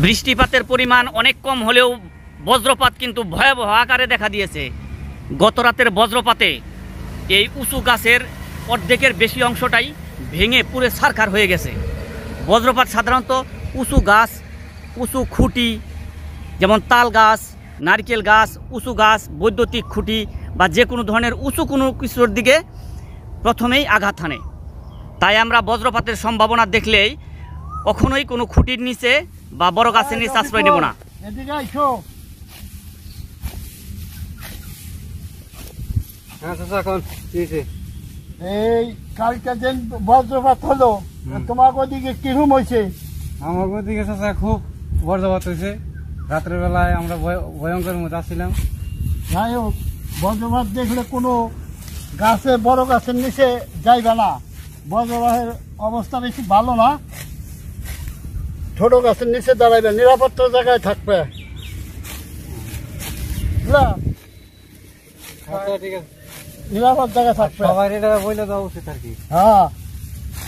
বৃষ্টিপাতের পরিমাণ অনেক কম হলেও বজ্রপাত কিন্তু ভয়াবহ আকারে দেখা দিয়েছে। গত রাতের বজ্রপাতে এই উঁচু গাছের অর্ধেকের বেশি অংশটাই ভেঙে পুরো ছারখার হয়ে গেছে। বজ্রপাত সাধারণত উঁচু গাছ, উঁচু খুঁটি, যেমন তাল গাছ, নারকেল গাছ, উঁচু গাছ, বৈদ্যুতিক খুঁটি বা যে কোনো ধরনের উঁচু কোনো কিছুর দিকে প্রথমেই আঘাত হানে। তাই আমরা বজ্রপাতের সম্ভাবনা দেখলেই কখনোই কোনো খুঁটির নিচে বা বড় গাছের নিচে আশ্রয় নেব না। এই কালকে দিন বজ্রপাত হলো, তোমার ওদিকে কিরকম হয়েছে? আমার ওদিকে চাচা খুব বজ্রপাত হয়েছে। রাত্রের বেলায় আমরা ভয়ঙ্কর মতো আসছিলাম। যাই হোক, বজ্রপাত দেখলে কোনো গাছে বড় গাছের নিচে যাইবে না। বজ্রপাতের অবস্থা বেশি ভালো না, ছোট গাছের নিচে দাঁড়াইবে, নিরাপদ জায়গায় থাকবে। ঠিক আছে, নিরাপদ জায়গায় থাকবে। সবাই এটা বইলে দেওয়া উচিত আর কি। হ্যাঁ,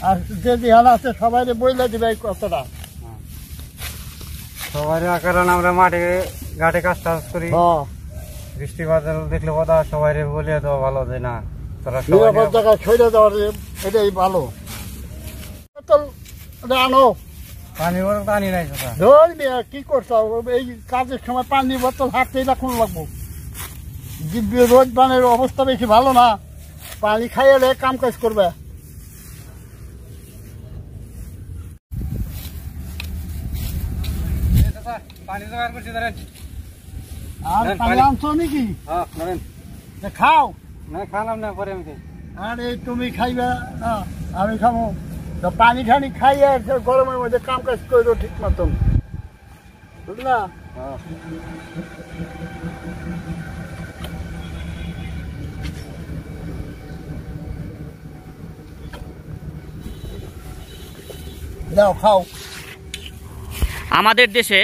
আর যে দিহান আছে সবাই বইলে দিবে এই কথাটা। সবাই কারণ আমরা মাঠে ঘাটে কাজ টাজ করি, বৃষ্টিপাত দেখলে কথা সবাই বলে দেওয়া ভালো যে না তোরা নিরাপদ জায়গায় ছড়িয়ে দেওয়ার এটাই ভালো। আনো পানি বরং পানি নাই ধরবি, কি করছো? এই কাজের সময় পানি বোতল হাতে রাখুন লাগবো। রোদ বানের অবস্থা বেশি ভালো না, পানি খাইয়ে কাম কাজ করবে। পানি জোগাড় করছি ধরেন। আর পানি আনছো নাকি? হ্যাঁ ধরেন, খাও। না খালাম না, পরে আমি খাই। আরে তুমি খাইবে, আমি খাবো। পানি ঠানি খাইয়ে গরমের মধ্যে কাম কাজ করো ঠিক মতন, বুঝলা? দাও খাও। আমাদের দেশে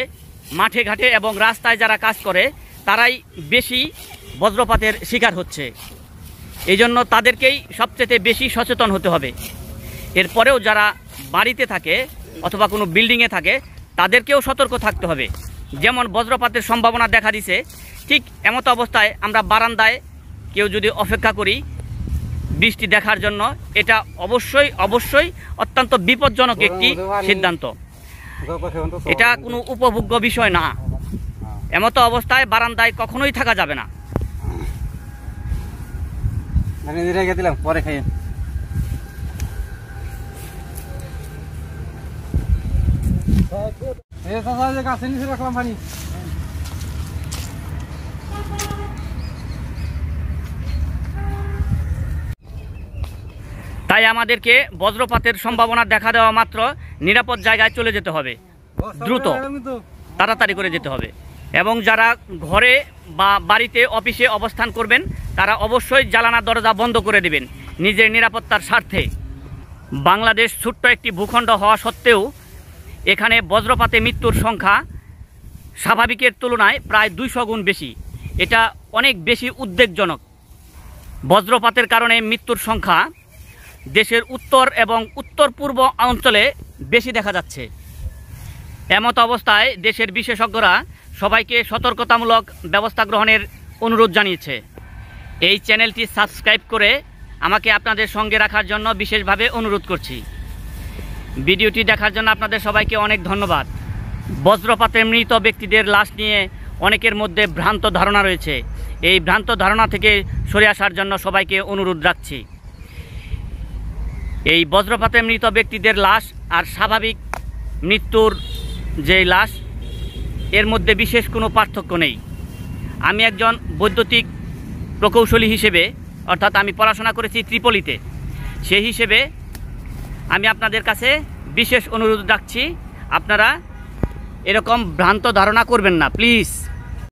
মাঠে ঘাটে এবং রাস্তায় যারা কাজ করে তারাই বেশি বজ্রপাতের শিকার হচ্ছে। এই জন্য তাদেরকেই সবচেয়ে বেশি সচেতন হতে হবে। এরপরেও যারা বাড়িতে থাকে অথবা কোনো বিল্ডিংয়ে থাকে তাদেরকেও সতর্ক থাকতে হবে। যেমন বজ্রপাতের সম্ভাবনা দেখা দিছে, ঠিক এমতো অবস্থায় আমরা বারান্দায় কেউ যদি অপেক্ষা করি বৃষ্টি দেখার জন্য, এটা অবশ্যই অবশ্যই অত্যন্ত বিপজ্জনক একটি সিদ্ধান্ত। এটা কোনো উপভোগ্য বিষয় না। এমতো অবস্থায় বারান্দায় কখনোই থাকা যাবে না। দিলাম পরে খাই। গাছের নিচে রাখলাম পানি। তাই আমাদেরকে বজ্রপাতের সম্ভাবনা দেখা দেওয়া মাত্র নিরাপদ জায়গায় চলে যেতে হবে, দ্রুত তাড়াতাড়ি করে যেতে হবে। এবং যারা ঘরে বা বাড়িতে অফিসে অবস্থান করবেন তারা অবশ্যই জানালা দরজা বন্ধ করে দেবেন নিজের নিরাপত্তার স্বার্থে। বাংলাদেশ ছোট্ট একটি ভূখণ্ড হওয়া সত্ত্বেও এখানে বজ্রপাতে মৃত্যুর সংখ্যা স্বাভাবিকের তুলনায় প্রায় 200 গুণ বেশি। এটা অনেক বেশি উদ্বেগজনক। বজ্রপাতের কারণে মৃত্যুর সংখ্যা দেশের উত্তর এবং উত্তর পূর্ব অঞ্চলে বেশি দেখা যাচ্ছে। এমত অবস্থায় দেশের বিশেষজ্ঞরা সবাইকে সতর্কতামূলক ব্যবস্থা গ্রহণের অনুরোধ জানিয়েছে। এই চ্যানেলটি সাবস্ক্রাইব করে আমাকে আপনাদের সঙ্গে রাখার জন্য বিশেষভাবে অনুরোধ করছি। ভিডিওটি দেখার জন্য আপনাদের সবাইকে অনেক ধন্যবাদ। বজ্রপাতে মৃত ব্যক্তিদের লাশ নিয়ে অনেকের মধ্যে ভ্রান্ত ধারণা রয়েছে। এই ভ্রান্ত ধারণা থেকে সরে আসার জন্য সবাইকে অনুরোধ রাখছি। এই বজ্রপাতে মৃত ব্যক্তিদের লাশ আর স্বাভাবিক মৃত্যুর যে লাশ, এর মধ্যে বিশেষ কোনো পার্থক্য নেই। আমি একজন বৈদ্যুতিক প্রকৌশলী হিসেবে, অর্থাৎ আমি পড়াশোনা করেছি ত্রিপলিতে, সেই হিসেবে আমি আপনাদের কাছে বিশেষ অনুরোধ রাখছি, আপনারা এরকম ভ্রান্ত ধারণা করবেন না প্লিজ।